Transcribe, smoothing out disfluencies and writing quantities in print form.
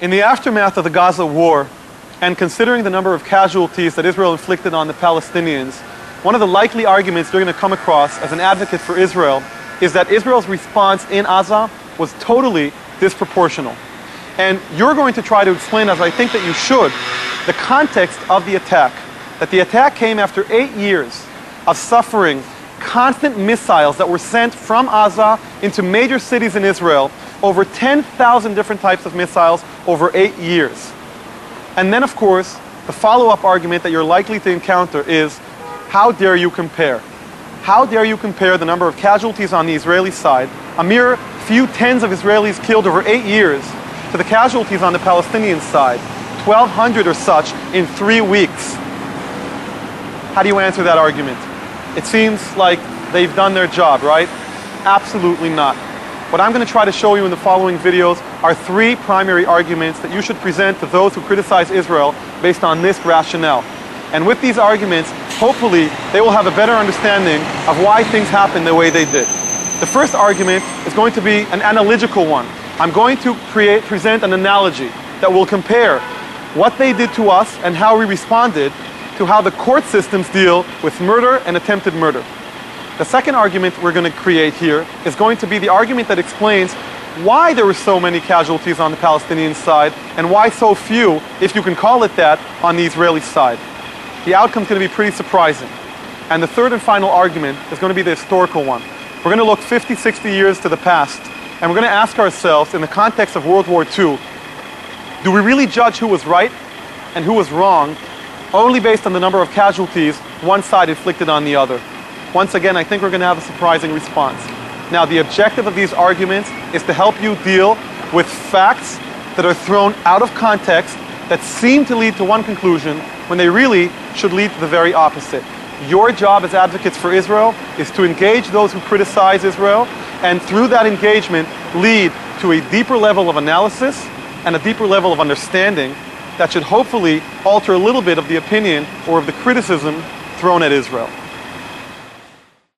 In the aftermath of the Gaza war, and considering the number of casualties that Israel inflicted on the Palestinians, one of the likely arguments you're going to come across as an advocate for Israel is that Israel's response in Gaza was totally disproportional. And you're going to try to explain, as I think that you should, the context of the attack. That the attack came after 8 years of suffering constant missiles that were sent from Gaza into major cities in Israel, over 10,000 different types of missiles over 8 years. And then, of course, the follow-up argument that you're likely to encounter is, how dare you compare? How dare you compare the number of casualties on the Israeli side, a mere few tens of Israelis killed over 8 years, to the casualties on the Palestinian side, 1,200 or such in 3 weeks? How do you answer that argument? It seems like they've done their job, right? Absolutely not. What I'm going to try to show you in the following videos are 3 primary arguments that you should present to those who criticize Israel based on this rationale. And with these arguments, hopefully, they will have a better understanding of why things happened the way they did. The first argument is going to be an analytical one. I'm going to present an analogy that will compare what they did to us and how we responded to how the court systems deal with murder and attempted murder. The second argument we're going to create here is going to be the argument that explains why there were so many casualties on the Palestinian side and why so few, if you can call it that, on the Israeli side. The outcome is going to be pretty surprising. And the third and final argument is going to be the historical one. We're going to look 50, 60 years to the past, and we're going to ask ourselves, in the context of World War II, do we really judge who was right and who was wrong only based on the number of casualties one side inflicted on the other? Once again, I think we're going to have a surprising response. Now, the objective of these arguments is to help you deal with facts that are thrown out of context that seem to lead to one conclusion when they really should lead to the very opposite. Your job as advocates for Israel is to engage those who criticize Israel, and through that engagement lead to a deeper level of analysis and a deeper level of understanding that should hopefully alter a little bit of the opinion or of the criticism thrown at Israel.